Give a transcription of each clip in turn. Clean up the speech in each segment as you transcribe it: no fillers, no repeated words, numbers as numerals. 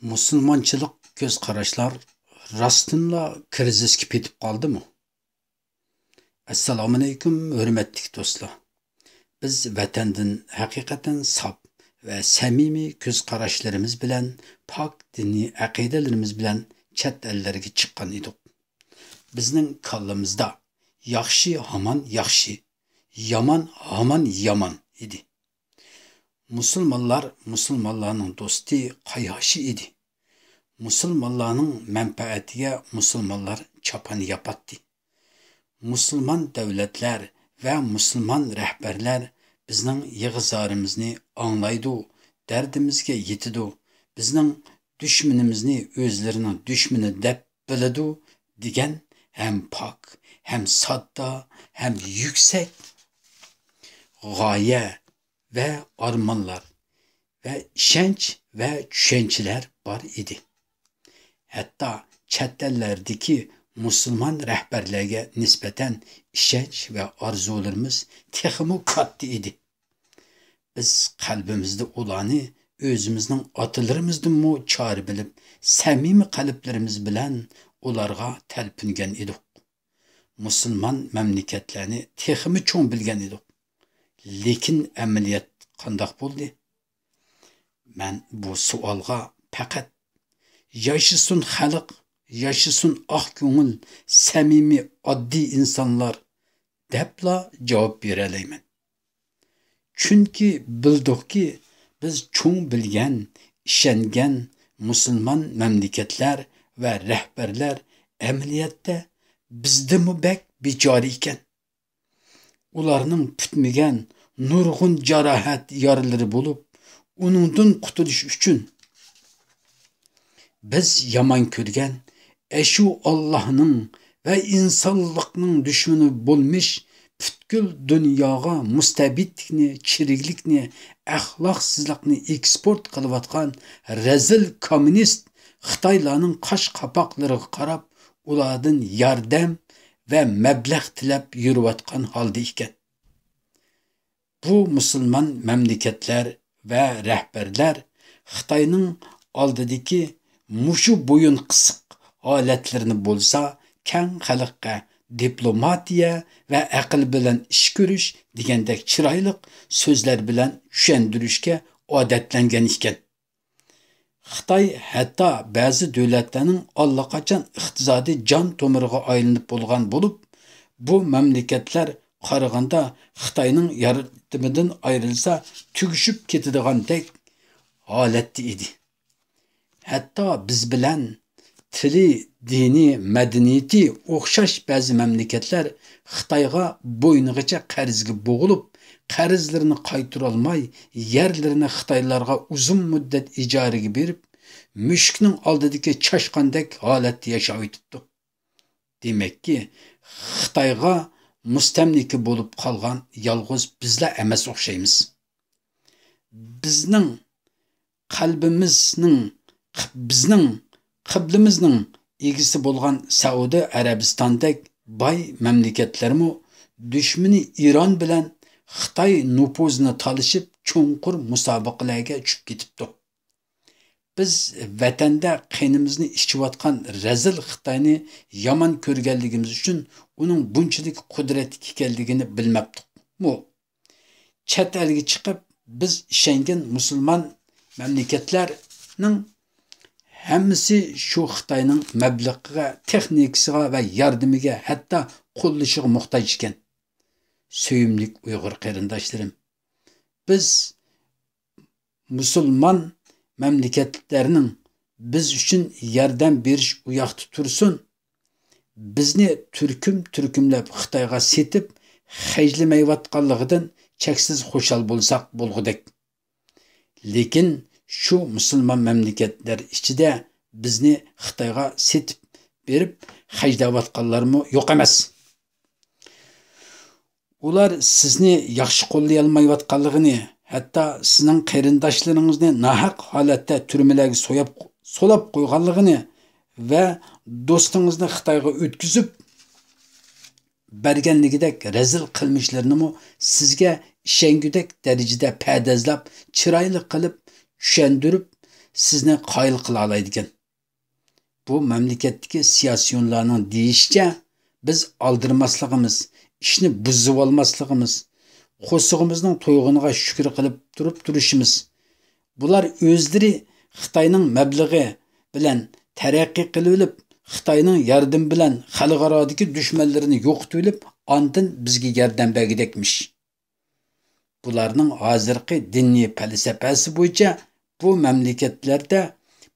Musulmonchilik ko'z qarashlar rostınla krizisga petib qoldimi? Assalomu alaykum, hurmatli do'stlar. Biz vatandan haqiqatan sap va samimiy ko'z qarashlarimiz bilan, pok diniy aqidalarimiz bilan chet ellarga chiqqan edik. Bizning kallamizda yaxshi hamon yaxshi, yomon hamon yomon edi. Musulmonlarning do'sti qayoshi edi. Musulmonlarning manfaatiga musulmonlar chapon yapatdi. Musulmon davlatlar va musulmon rahbarlar bizning yig'izorimizni anglaydi, dardimizga yetidi. Bizning dushmanimizni o'zlarining dushmani deb biladi degan ham pok, ham sodda, ham yuksak g'oya ve armanlar ve ishonch ve tushunchalar bor edi. Hatta chet ellardagi musulmon rahbarlarga nisbatan ishonch ve orzularimiz texmi katta edi. Biz qalbimizda ularni o'zimizning otalarimizdanmi chora bilib, samimiy qalblarimiz bilan ularga talpingan edik. Musulmon mamlakatlarni texmi cho'ng bilgan edik. Lekin amaliyat qandoq bo'ldi? Men bu savolga faqat yaşasın xalq, yaşasın oq ko'ngil, samimiy oddiy insonlar debla javob bera olmayman. Chunki bildikki, biz cho'ng bilgan, ishongan musulmon mamlakatlar va rahbarlar amaliyotda bizdimi bek bechora ekan. Ularning putmagan nurg'un jarohat yaralari bo'lib, uningdan qutulish uchun biz yomon ko'rgan shu Allohning va insonlikning dushmani bo'lmish butkul dunyoga mustabidlikni, chiriklikni, axloqsizlikni eksport qilayotgan razil kommunist Xitoylarning qosh qapoqlariga qarab, ulardan yordam ve meblag tilab yürüvatkan halde iken. Bu musulmon memleketler ve rehberler Xitayning oldidagi mushu boyun qisiq holatlarini bo'lsa, keng xalqqa diplomatiya ve aql bilan ish ko'rish degandek chiroyli so'zlar bilan tushuntirishga odatlangan ekan. Xitoy hatta bazı devletlerinin allaqachon iqtisodiy jon tomiriga aylanib bo'lgan bo'lib, bu mamlakatlar qaraganda Xitoyning yordamidan ayrilsa tugishib ketadigandek holatda edi. Hatta biz bilan tili, dini, madaniyati o'xshash ba'zi mamlakatlar Xitoyga bo'ynigacha qarzga bo'g'ilib, qarzlarini qaytara olmay, yerlarini Xitoylarga uzun muddat ijaraga berib, mushukning oldidagi chashqandek holatda yashab o'tibdi. Demakki, Xitoyga mustamlika bo'lib qolgan yolg'iz bizlar emas o'xshaymiz. Bizning qiblimizning egisi bo'lgan Saudiya Arabistondek boy mamlakatlarmi dushmani Iron bilan Xitoy nupuzini talishib cho'nqur musobaqalarga tushib ketibdi. Biz vatanda qinimizni ichiyotgan razil Xitoyni yomon ko'rganligimiz uchun uning bunchalik qudratli ekanligini bilmabdik. Chet elga chiqib biz ishongan musulmon mamlakatlarning hammasi shu Xitoyning mablag'iga, texnikasiga va yordamiga, hatto qo'llashiga muhtoj ekan. Söyümlük Uyghur qarindoshlarım, biz musulmon mamlakatlarning biz uchun yordam berish u yoqda tursin, bizni turkumlab Xitoyga setib hajlamayotganligidan cheksiz xushal bo'lsak bo'lgudek. Lekin shu musulmon mamlakatlar ichida bizni Xitoyga setib berib hajlayotganlarmi yo'q emas. Ular sizni yaxshi qo'llay olmayotganligini, hatto sizning qarindoshlaringizni nahaq holatda turmalarga solab qo'yganligini va do'stingizni Xitoyga o'tkazib berganligidek razil qilmishlarini sizga ishongudek darajada pardazlab, chiroyli qilib tushuntirib, sizni qoyil qila oladigan. Bu mamlakatdagi siyosiyonlarning deyishicha biz aldirmasligimiz, ishni buzib olmasligimiz, qo'sig'imizning to'yg'iniga shukr qilib turishimiz. Bular o'zlari Xitoyning mablag'i bilan taraqqiy qilib olib, Xitoyning yardım bilan xalqarodagi dushmanlarini yo'qitib olib, ondan bizga yordam bergidekmiş. Bularning hozirgi diniy falsafasi bo'yicha bu mamlakatlarda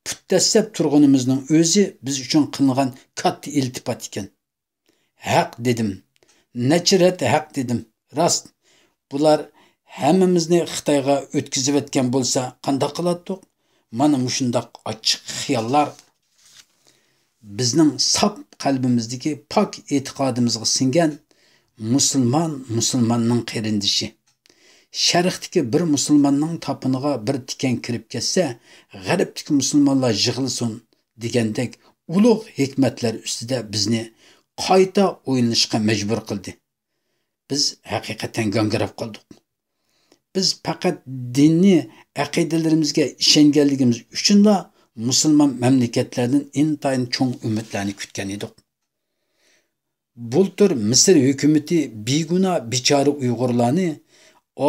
putdaslab turg'unimizning o'zi biz uchun qilingan katta iltifot ekan. Haq dedim. Nechirat haq dedim. Rost. Bular hammamizni Xitoyga o'tkazib etgan bo'lsa, qanday qilardik? Mana mushundoq ochiq xiyollar bizning sap qalbimizdagi pok e'tiqodimizga singan musulmonning qarindishi. Sharqdagi bir musulmonning topiniga bir tikan kirib ketsa, g'arbdagi musulmonlar yig'ilsin degandek ulug' hikmatlar ustida bizni qayta o'ylanishga majbur qildi. Biz haqiqatan gangirab qoldik. Biz faqat diniy aqidalarimizga ishonganligimiz uchunla musulmon mamlakatlardan intayin cho'ng umidlarni kutgan edik. Bultur Misr hukumati beguna bichora Uyg'urlarni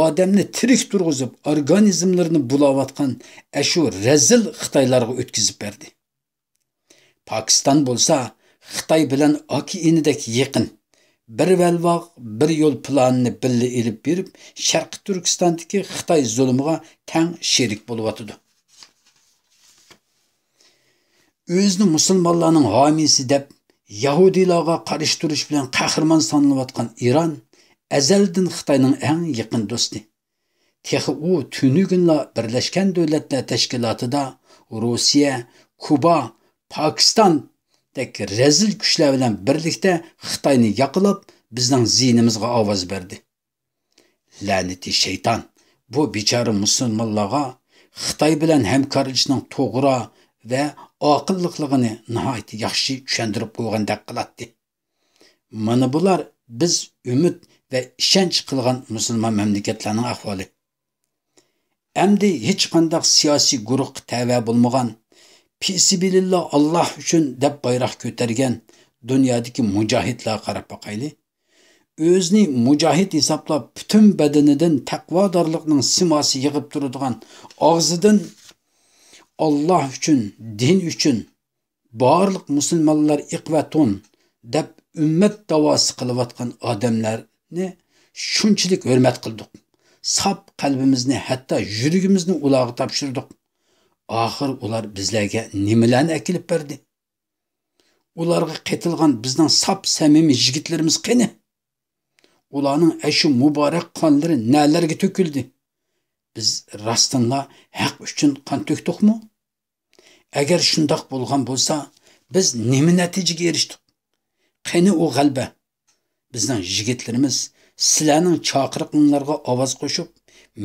odamni tirik turg'izib, organizmlarini bulayotgan shu razil Xitoylarga o'tkazib berdi. Pokiston bo'lsa Xitoy bilan okeanidek yaqin bir valvoq bir yo'l planini birga elib berib, Sharqi Turkistondagi Xitoy zulmiga tang sherik bo'lyotdi. O'zini musulmonlarning homiysi deb Yahudilarga qarshi turish bilan qahramon sanalıyotgan İran azaldan Xitoyning eng yaqin do'sti. Texi u tunugunla Birlashgan Davlatlar Tashkilotida Rossiya, Kuba, Pokiston dek rezil kuchlar bilan birlikda Xitoyni yaqilab, bizning ziynimizga ovoz berdi. La'nati shayton bu bechora musulmonlarga Xitoy bilan hamkorlikning to'g'ri va oqillikligini nihoyat yaxshi tushuntirib qo'ygandek qiladi. Mana bular biz umid ve ishonch qilgan musulmon mamlakatlarning ahvoli. Endi hech qanday siyosiy guruh tava bo'lmagan, Fisibilillah Allah uchun deb bayroq ko'targan dunyodagi mujohidlar qarab boqayli. O'zini mujohid hisoblab butun badanidan taqvodorlikning simosi yig'ib turadigan, og'zidan Allah uchun, din uchun barliq musulmonlar iqvatun deb ummat davosi qilayotgan odamlarni shunchalik hurmat qildik. Sap qalbimizni, hatto yuragimizni ularga topshirdik. Axir ular bizlarga nimalarni akilib berdi? Ularga qetilgan bizning sap samimiy yigitlarimiz qani? Ularning shu muborak qonlari nalarga to'kildi? Biz rostdanla haq uchun qon to'kdikmi? Agar shundoq bo'lgan bo'lsa, biz nima natijaga erishdik? Qani o g'alba? Bizning yigitlarimiz sizlarning chaqiriqlarga ovoz qo'shib,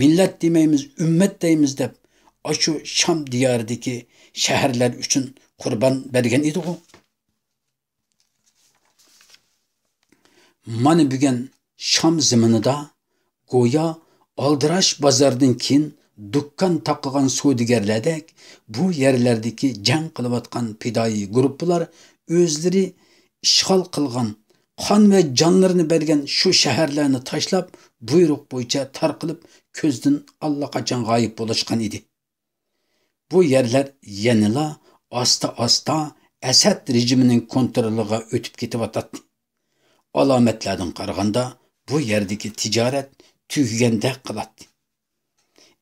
millat demaymiz, ummat deymiz deb shu Sham diyoridagi shaharlar uchun qurban bergan edi-ku. Mana bugun Sham zaminida go'yo aldirash bozordan keyin dukkan taqqigan savdogarlardek bu yerlardagi jang qilayotgan fidoyi guruhlar o'zlari ishg'ol qilgan, qon va jonlarini bergan shu shaharlarni tashlab, buyruq bo'yicha tarqilib ko'zdan allaqachon g'oyib bo'lishgan edi. Bu yerlar yanila asta-asta Asad rejimining kontroliga o'tib ketyapti. Alomatlardan qaraganda bu yerdagi tijorat tugagandek qiladi.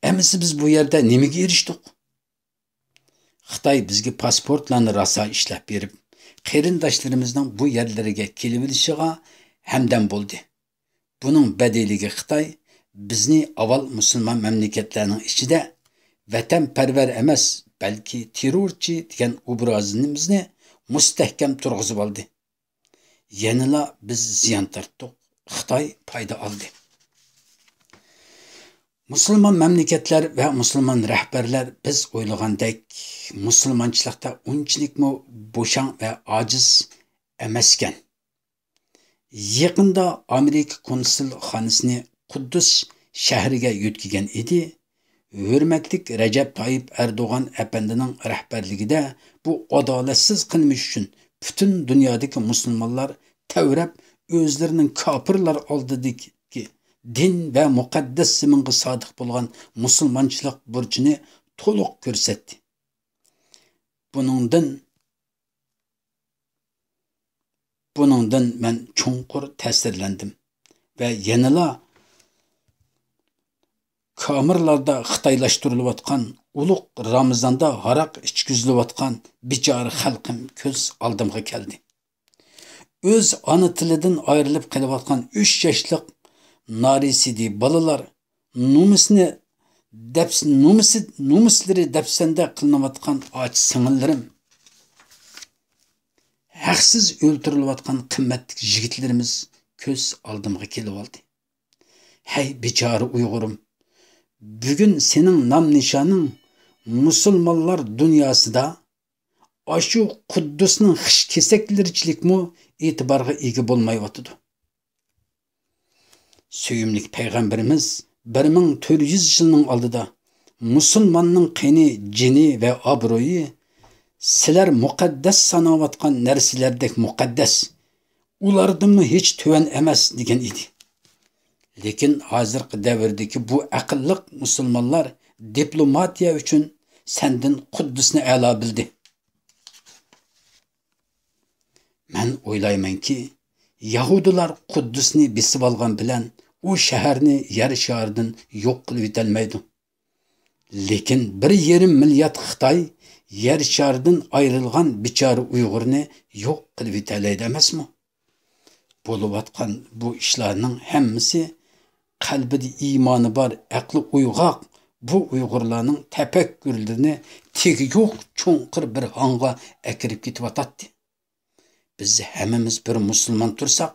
Endi biz bu yerda nimaga erishdik? Xitoy bizga pasportlarni rosa ishlab berib, qarindoshlarimizning bu yerlariga kelib olishiga hamdam bo'ldi. Buning badeliga Xitoy bizni avval musulmon mamlakatlarning ichida vatanparvar emas, balki terrorchi degan obrazimizni mustahkam turg'izib oldi. Yanila biz ziyon tortdik, Xitoy foyda oldi. Musulmon mamlakatlar va musulmon rahbarlar biz o'ylagandek musulmonchilikda unchlikmi bo'shang va ojiz emaskan. Yaqinda Amerika konsulxonasini Quddus shahriga yo'tkigan edi hürmetlik Recep Tayyip Erdoğan efendinin rehberligide bu adaletsiz qilmish uchun bütün dünyadaki Müslümanlar tevrep özlerinin kapırlar oldidagi din ve mukaddes siminga sodiq bo'lgan musulmonchilik burchini to'liq ko'rsatdi. Buningdan men chunqur ta'sirlandim ve yanıla kamerlarda xitoylashtirilayotgan ulug' Ramazonda haraq ichkizilayotgan bichora xalqim ko'z oldimga keldi. Öz ana tilidan ayrilib qolayotgan 3 yoshlik narisidi balalar numuslari dafsanda qilinayotgan och sing'illarim, haqsiz o'ltirilayotgan qimmatli yigitlarimiz ko'z oldimga kelib oldi. Hey bichora Uyg'urim, bugün senin nam nişanın Müslümanlar dünyasida aşu Kuddus'un hış keseklerçilik mu itibarga ega bolmayyotudu. Söyümlük Peygamberimiz 1400 yılının aldıda Müslümanның qeni, cini ve abroyu sizler mukaddes sanavatkan nersilerdek mukaddes, ulardan mı hiç töven emas degen idi. Lekin hozirgi davrdagi bu aqlliq musulmonlar diplomatiya uchun sendin Quddusni a'lo bildi. Men o'ylaymanki, Yahudilar Quddusni besib olgan bilan u shaharni yer sharidan yo'q qilib etilmaydi. Lekin 1,5 milliard Xitoy yer sharidan ayrilgan bichora Uyg'urni yo'q qilib etalaydi emasmi? Bo'layotgan bu ishlarning hammasi qalbida iymoni bor, aqli uyg'oq bu Uyg'urlarning tafakkurlarini tegi yo'q cho'nqir bir hanga akirib ketyapti. Biz hammamiz bir musulmon tursak,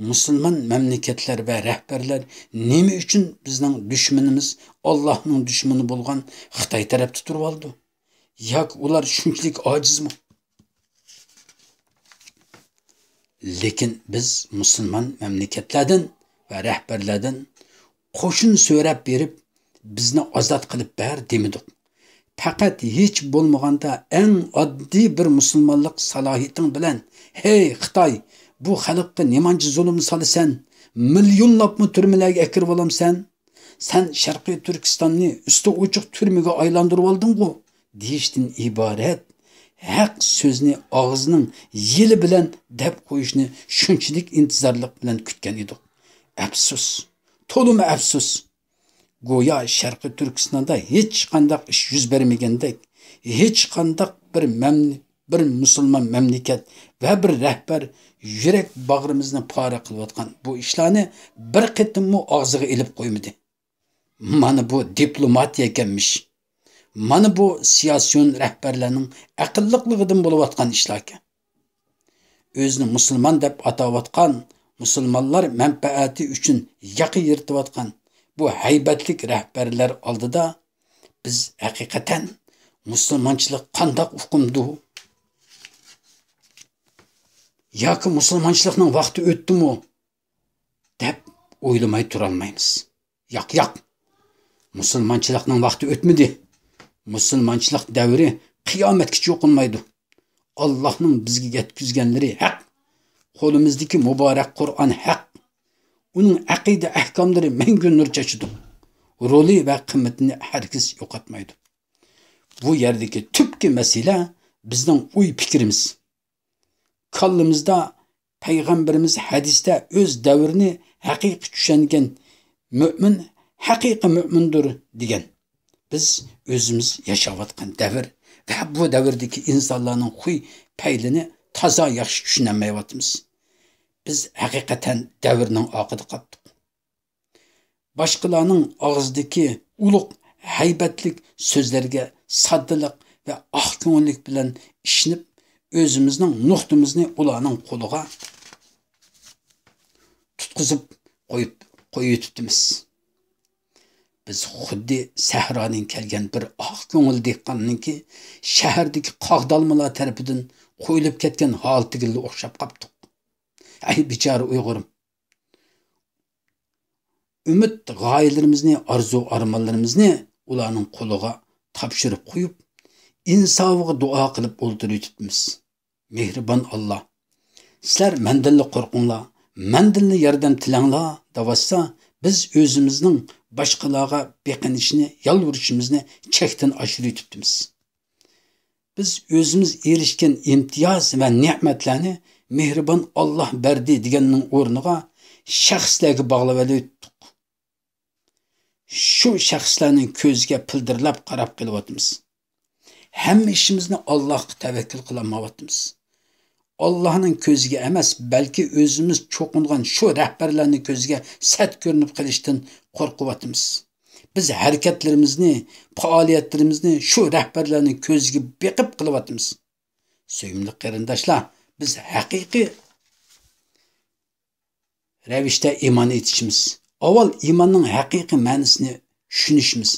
musulmon mamlakatlar va rahbarlar nima uchun bizning dushmanimiz, Allohning dushmani bo'lgan Xitoy tarafda turib oldi? Yoki ular shunchalik ojizmi? Lekin biz musulmon mamlakatlardan va rahbarlardan qo'shin so'rab berib bizni ozod qilib ber demidik. Faqat hech bo'lmaganda eng oddiy bir musulmonlik salohiyating bilan hey Xitoy, bu xalqqa nemancha zulm salasan, millionlab turmalarga akirib olamsan, sen Sharqiy Turkistonni usti ochiq turmaga aylantirib olding-ku deyishdan iborat haq so'zni og'zining yili bilan deb qo'yishni shunchalik intizorlik bilan kutgan edik. Afsus, to'limi afsus. Go'yo Sharqiy Turkistonda hech qanday ish yuz bermagandek, hech qanday bir musulmon mamlakat va bir rahbar yurak bag'rimizni pora qilayotgan bu ishlarni bir qitimmi og'ziga ilib qo'ymadi. Mana bu diplomatiya ekanmish. Mana bu siyosiy rahbarlarning aqlliqligidan bo'layotgan ishlar ekan. O'zini musulmon deb atayotgan, musulmonlar manfaati uchun yaqi yirtayotgan bu haybatlik rahbarlar oldida biz haqiqatan musulmonchilik qandoq hukmdu yoki musulmonchilikning vaqti o'tdimi deb o'ylamay tura olmaymiz. Yo'q. Musulmonchilikning vaqti o'tmadi. Musulmonchilik davri qiyomatgacha yo'qolmaydi. Allohning bizga yetkazganlari haq. Qo'limizdagi muborak Qur'on haq. Uning aqida ahkomlari mangu nur chachidi. Roli va qimmatini hargiz yo'qotmaydi. Bu yerdagi tubki masala bizning uy fikrimiz. Kallimizda Peygamberimiz hadisda öz davrini haqiqiy tushungan mümin haqiqiy mümindir degan. Biz özümüz yaşayotgan davr ve bu davrdagi insonlarning huy paylini toza yaxshi tushunmayapmiz. Biz haqiqatan davrning oqida qoldik. Boshqalarning og'zidagi ulug' haybatlik so'zlarga soddalik va ahko'nglik bilan ishinib, o'zimizning nuqtamizni ularning qo'liga tutqizib qo'yibmiz. Biz xuddi sahroning kelgan bir oq ko'ngil dehqonniki shahardagi qog'dalmalar tarafidan qo'yilib ketgan holatiga o'xshab qoldik. Ay bichora Uyg'urim. Umid g'oyalarimizni, arzu armonlarimizni ularning qo'liga topshirib qo'yib, insofiga duo qilib o'ltiribmiz. Mehribon Alloh, sizlar mendinli qo'rqinglar, mendinli yordam tilanglar davassa, biz o'zimizning boshqalarga beqinishni, yalvurishimizni chekdan oshiribmiz. Biz o'zimiz erishgan imtiyoz va ne'matlarni mehribon Alloh berdi deganning o'rniga shaxslarga bog'lab o'tdik. Shu shaxslarning ko'ziga pildirlab qarab kelyapmiz. Hamma ishimizni Allohga tavakkul qilmayapmiz. Allohning ko'ziga emas, balki o'zimiz cho'qingan shu rahbarlarning ko'ziga sat ko'rinib qolishdan qo'rqyapmiz. Biz harakatlarimizni, faoliyatlarimizni shu rahbarlarning ko'ziga beqib qilyapmiz. Sevimli qarindoshlar, biz haqiqiy ravishda iymon etishimiz, avval iymonning haqiqiy ma'nosini tushunishimiz.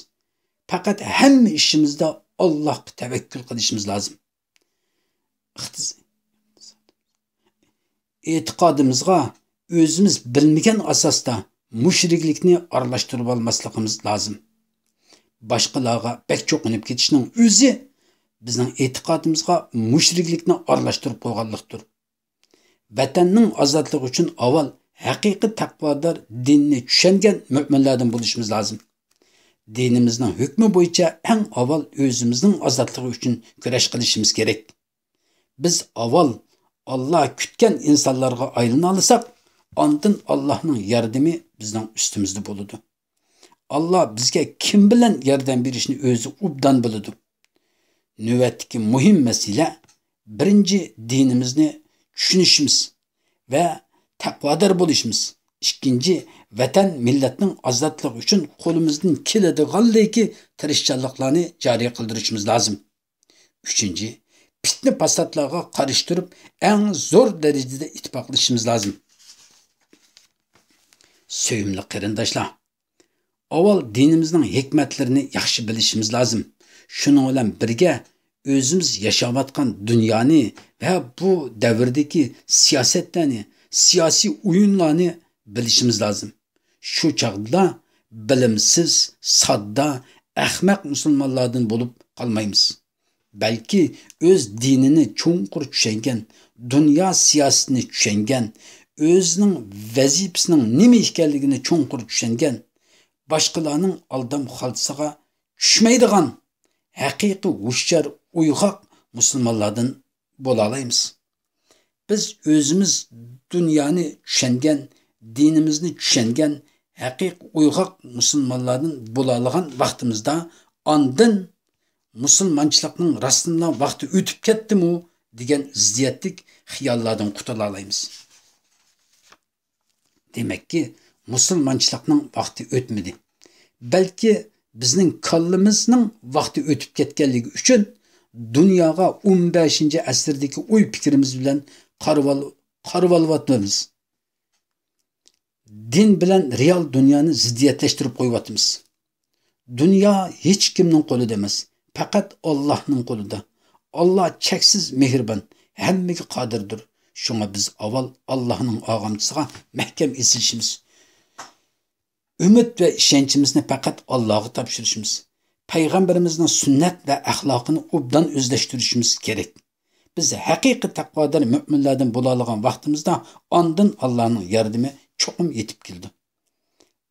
Faqat hamma ishimizda Allohga tavakkul qilishimiz lozim. E'tiqodimizga o'zimiz bilmagan asosda mushriklikni aralashtirib olmasligimiz lozim. Boshqalarga bek cho'qinib ketishning o'zi bizning e'tiqodimizga mushriklikni aralashtirib qo'yganlikdir. Vatanning ozodligi uchun avval haqiqiy taqvodor, dinni tushungan mu'minlardan bo'lishimiz lozim. Dinimizning hukmi bo'yicha eng avval o'zimizning ozodligi uchun kurash qilishimiz kerak. Biz avval Allah kütken insanlarga aylana alsak, andın Allah'ın yardımı bizden üstümüzde buludu. Allah bizge kim bilen yardım verişini özü ubdan buludu. Nöbetdeki muhim mesele birinci dinimizni düşünüşümüz ve takvadar buluşumuz. İkinci, vatan milletinin azadlığı için kolumuzdan keladiganligi tirishchanliklarni jariy qildirishimiz lazım. Üçüncü, fitne fasatlarga qarıştırıp en zor derecede ittifaqlashimiz lazım. Sevimli qarindoshlar, avval dinimizning hikmetlerini yaxshi bilishimiz lazım. Şunun bilan birga o'zimiz yashayotgan dunyoni ve bu davrdagi siyosatlarni, siyosiy o'yinlarni bilishimiz lazım. Şu chaqda bilimsiz, sodda, ahmaq musulmonlardan bo'lib qolmaymiz. Belki öz dinini cho'nqur tushungan, dunyo siyosatini tushungan, o'zining vazifasining nima ekanligini cho'nqur tushungan, boshqalarning aldam xaltasiga tushmaydigan haqiqiy hushyor, uyg'oq musulmonlardan bo'la olamiz. Biz o'zimiz dunyoni tushungan, dinimizni tushungan, haqiqiy uyg'oq musulmonlardan bo'la olgan vaqtimizda ondan musulmonchilikning rostından vaqti o'tib ketdimi degan ziddiyatlik xiyollardan qutula olamiz. Demek ki musulmonchilikning vaqti o'tmadi. Balki bizning kallimizning vaqti o'tib ketganligi uchun dunyoga 15-asrdagi o'y fikrimiz bilan qarab olyapmiz. Din bilan real dunyoni ziddiyatlashtirib qo'yyapmiz. Dünya hech kimning qo'lida emas, faqat Allohning qo'lida. Allah cheksiz mehribon, hammaga qodirdir. Shunga biz avval Allohning og'amchisiga mahkam esilishimiz, umid va ishonchimizni faqat Allohga topshirishimiz, payg'ambarimizning sunnat va axloqini obdan o'zlashtirishimiz kerak. Biz haqiqiy taqvodor mu'minlardan bo'la olgan vaqtimizda ondan Allohning yordami cho'qim yetib keldi.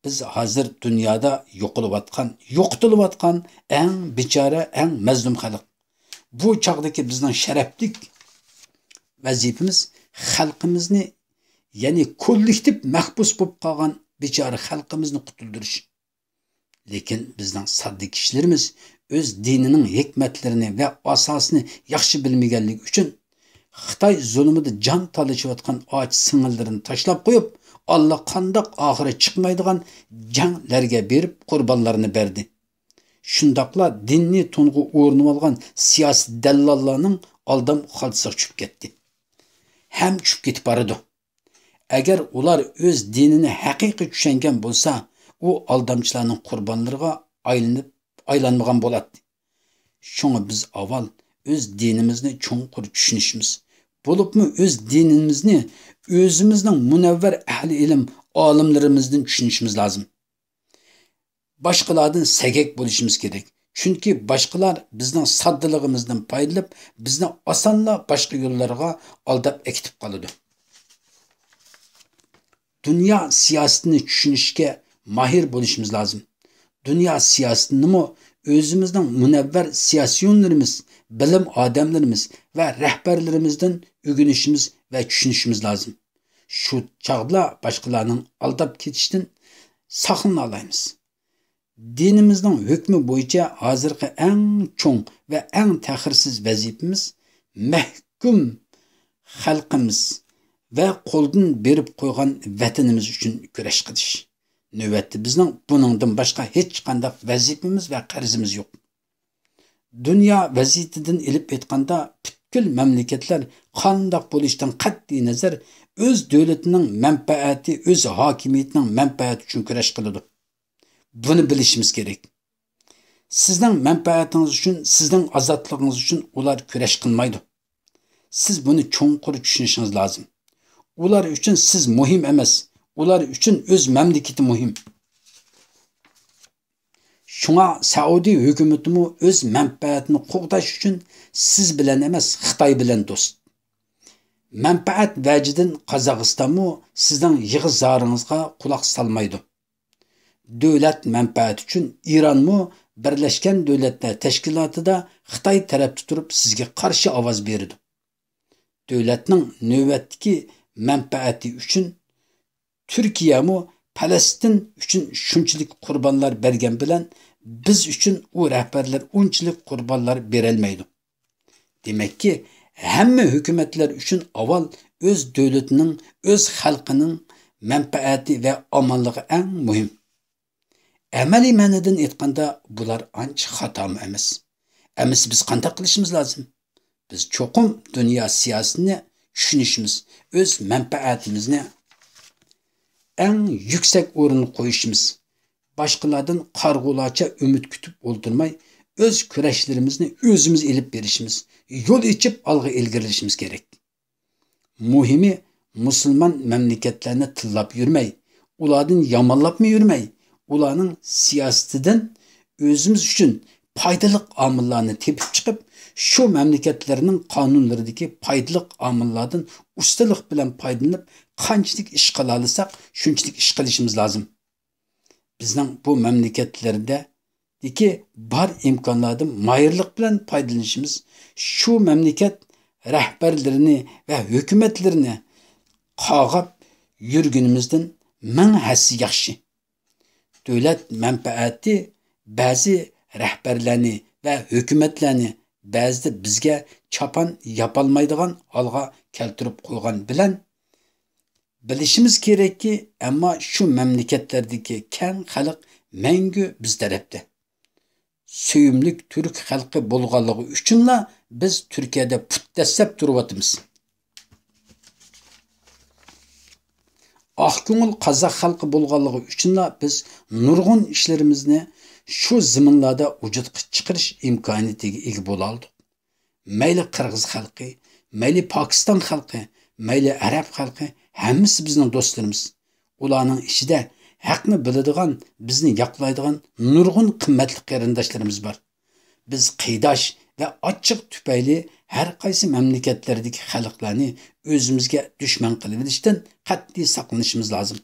Biz hozir dunyoda yo'qotilayotgan eng bechora, eng mazlum xalq. Bu chaqdagi bizning sharaflik vazifamiz xalqimizni, ya'ni kollektiv mahbus bo'lib qolgan bechora xalqimizni qutuldirish. Lekin bizning sodda kishilarimiz o'z dinining hikmatlarini va asosini yaxshi bilmaganligi uchun Xitoy zulmida jon talashayotgan och singillarini tashlab qo'yib, Allah qandaq oxiri chiqmaydigan janglarga berib qurbonlarini berdi. Shundaqla dinni tungu o'rnib olgan siyosiy dallollarning aldam xaltasiga tushib ketdi. Ham tushib ketib boradi. Agar ular o'z dinini haqiqiy tushungan bo'lsa, u aldamchilarning qurbonlariga aylanmagan bo'ladi. Shunga biz avval o'z dinimizni cho'nqur tushunishimiz, bo'libmi o'z dinimizni o'zimizning munavvar ahli ilm olimlarimizdan tushunishimiz lazım. Başqalardan sagak bo'lishimiz kerak. Chunki boshqalar bizning soddalığımızdan paylanib, bizni osonla boshqa yo'llarga aldab ekitib qoladi. Dünya siyosetini tushunishga mahir bo'lishimiz lozim. Dünya siyosetini o'zimizning munavvar siyosiyonlarimiz, bilim odamlarimiz va rahbarlarimizdan o'rganishimiz va tushunishimiz lozim. Shu chog'da boshqalarning aldab ketishdan saqlana olamiz. Dinimizning hukmi bo'yicha hozirgi eng cho'ng va eng ta'xirsiz vazifamiz mahkum xalqimiz va qo'ldan berib qo'ygan vatanimiz uchun kurash qilish. Navbatda bizning buningdan boshqa hech qanday vazifamiz va qarzimiz yo'q. Dunyo vaziyatidan ilib aytganda butkul mamlakatlar qandoq bo'lishdan qat'iy nazar o'z davlatining manfaati, o'z hokimiyatining manfaati uchun kurash qiladi. Bunu bilishimiz kerak. Sizning manfaatingiz uchun, sizning ozodligingiz uchun ular kurash qilmaydi. Siz buni cho'nqur tushunishingiz lozim. Ular uchun siz muhim emas, ular uchun o'z mamlakati muhim. Shunga Saudiya hukumatimi o'z manfaatini qo'g'dash uchun siz bilan emas, Xitoy bilan do'st. Manfaat vajidan Qozog'istonmi sizning yig'iz-zoringizga quloq solmaydi. Davlat manfaati uchun Iranmi Birlashgan Davlatlar Tashkilotida Xitoy tarafda turib sizga qarshi ovoz berdi. Davlatning navbatdagi manfaati uchun Turkiyami Falastin uchun shunchalik qurbonlar bergan bilan biz uchun u rahbarlar unchalik qurbonlar berolmaydi. Demakki, hamma hukumatlar uchun avval o'z davlatining, o'z xalqining manfaati va omonligi eng muhim. Amaliy ma'nodan aytganda bular ancha xato emas. Emas biz qanday qilishimiz lozim? Biz cho'qim dunyo siyosatini tushunishimiz, o'z manfaatimizni eng yuksak o'ringa qo'yishimiz, boshqalardan qarg'ularcha umid kutib o'ldirmay, o'z kurashlarimizni o'zimiz elib berishimiz, yo'l ochib olg'a ilgarilashimiz kerak. Muhimi musulmon mamlakatlarni tillab yurmay, ulardan yomonlabmi yurmay, ularning siyosatidan o'zimiz uchun foydali omillarni tepib chiqib, shu mamlakatlarning qonunlaridagi foydali omillardan ustalik bilan foydalanib, qanchalik ish qila olsak, shunchalik ish qilishimiz lozim. Bizning bu mamlakatlardagi bor imkonlardan mayirlik bilan foydalanishimiz, shu mamlakat rahbarlarini va hukumatlarini qog'ab yurgunimizdan ming hassi yaxshi. Davlat manfaati ba'zi rahbarlarni va hukumatlarni ba'zida bizga chapan yapolmaydigan holga keltirib qo'ygan bilan bilishimiz kerakki, ammo shu mamlakatlardagi keng xalq mangu biz tarafda. Suyumlik turk xalqi bo'lganligi uchunla biz Turkiyada put dastlab turyapmiz. Ahko'ngil qozoq xalqi bo'lganligi uchunla biz nurg'un ishlarimizni shu zaminlarda vujudga chiqarish imkoniyatiga ega bo'la oldik. Mayli Qirg'iz xalqi, mayli Pokiston xalqi, mayli Arab xalqi, hammasi bizning do'stlarimiz. Ularning ichida haqni biladigan, bizni yoqlaydigan nurg'un qimmatli qarindoshlarimiz bor. Biz qiyodash va ochiq tufayli har qaysi mamlakatlardagi xalqlarni o'zimizga dushman qilib olishdan qat'iy saqlanishimiz lozim.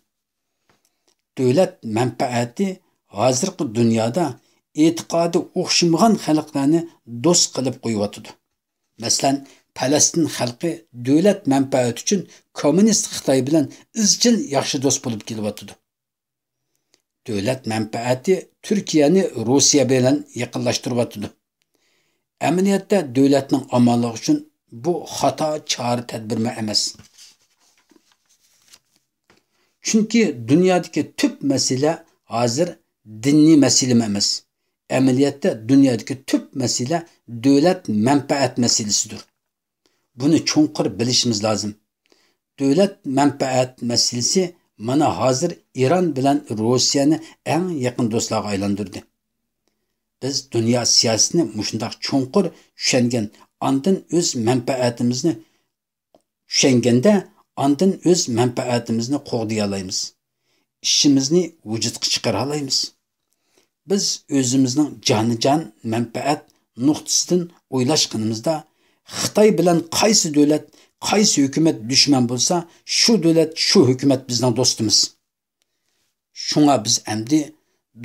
Davlat manfaati hozirgi dunyoda e'tiqodi o'xshamagan xalqlarni do'st qilib qo'yibdi. Masalan, Falastin xalqi davlat manfaati uchun kommunist Xitoy bilan izchil yaxshi do'st bo'lib kelyapti. Davlat manfaati Turkiyani Rossiya bilan yaqinlashtiryapti. Amaliyotda davlatning omonligi uchun bu xato chora tadbir emas. Chunki dunyodagi tub masala hozir diniy masala emas. Amaliyotda dunyodagi tub masala davlat manfaat masalasidir. Buni cho'nqur bilishimiz lozim. Davlat manfaat masalasi mana hozir Iran bilan Rossiyani eng yaqin do'stlarga aylantirdi. Biz dunyo siyosatini mushundaq cho'nqur tushungan, ondan o'z manfaatimizni tushunganda, ondan o'z manfaatimizni qo'g'day olamiz. Ishimizni vujudga chiqara olamiz. Biz özümüzning jonijon manfaat nuqtasidan o'ylashganimizda Xitoy bilan qaysi davlat, qaysi hukumat dushman bo'lsa, shu davlat, shu hukumat bizning do'stimiz. Shunga biz endi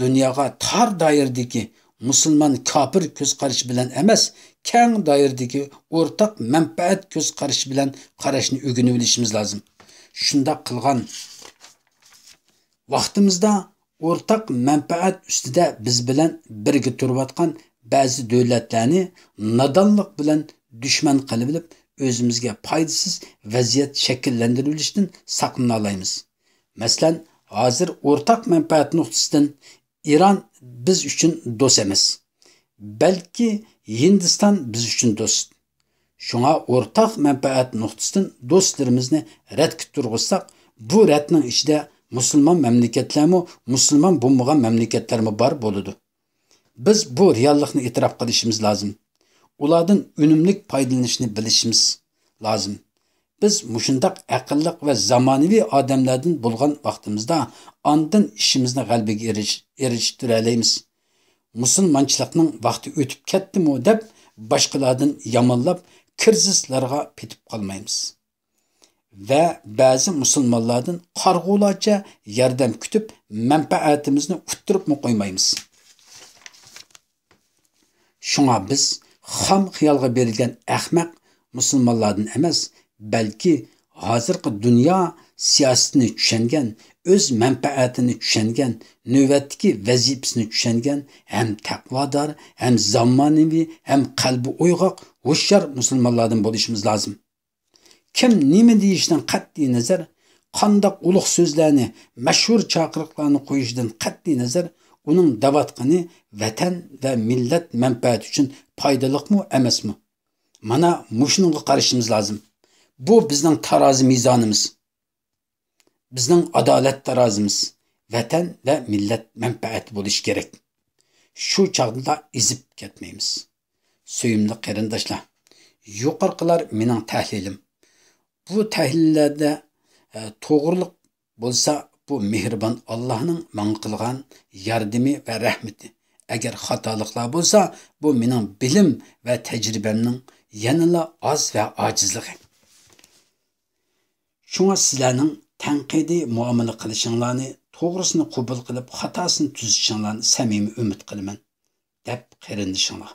dunyoga tor doiradagi musulmon kofir ko'z qarashi bilan emas, keng doiradagi o'rtaq manfaat ko'z qarashi bilan qarashni o'rganib olishimiz lozim. Shunda qilgan vaqtimizda o'rtaq manfaat ustida biz bilan birga turayotgan ba'zi davlatlarni nodonlik bilan dushman qilib olib, o'zimizga foydasiz vaziyat shakllantirishdan saqlana olamiz. Masalan, hozir o'rtaq manfaat nuqtasidan İran biz uchun do'st emas. Balki Hindiston biz uchun do'st. Shunga o'rtaq manfaat nuqtasidan do'stlarimizni rad turg'izsak, bu radning ichida musulmon mamlakatlarmi, musulmon bo'lmagan mamlakatlarmi bor bo'ladi. Biz bu reallikni e'tirof qilishimiz lozim. Ulardan unumli foydalanishni bilishimiz lozim. Biz mushundaq aqlliq va zamonaviy odamlardan bo'lgan vaqtimizda ondan ishimizni g'albaga erishtirib olamiz. Musulmonchilikning vaqti o'tib ketdimi deb boshqalardan yomonlab kirzislarga petib qolmaymiz. Ve bazı musulmonlardan qarg'ularcha yordam kutib manfaatimizni uqtirib qo'ymaymiz. Shunga biz xam xiyolga berilgan ahmaq musulmonlardan emas, balki hozirgi dunyo siyosatini tushungan, o'z manfaatini tushungan, navbatdagi vazifasini tushungan, ham taqvodor, ham zamonaviy, ham qalbi uyg'oq, hushyor musulmonlardan bo'lishimiz lozim. Kim nima deyishdan qat'iy nazar, qandoq ulug' so'zlarni, mashhur chaqiriqlarni qo'yishdan qat'iy nazar, uning davatqini vatan va millat manfaati uchun foydalikmi emasmi? Mana mushunga qarashimiz lozim. Bu bizning tarozi mizonimiz. Bizning adolat tarozimiz. Vatan va millat manfaati bo'lish kerak. Shu chaqda ezib ketmaymiz. Suyimli qarindoshlar, yuqorqilar mening tahlilim. Bu tahlillarda to'g'riliq bo'lsa, bu mehribon Allohning menga qilgan yordami va rahmati. Agar xatoliklar bo'lsa, bu mening bilim va tajribamning yanada oz va ojizligi. Shunga sizlarning tanqidiy muomala qilishinglarni, to'g'risini qabul qilib, xatosini tuzishinglarni samimiy umid qilaman, deb qarindishinglar.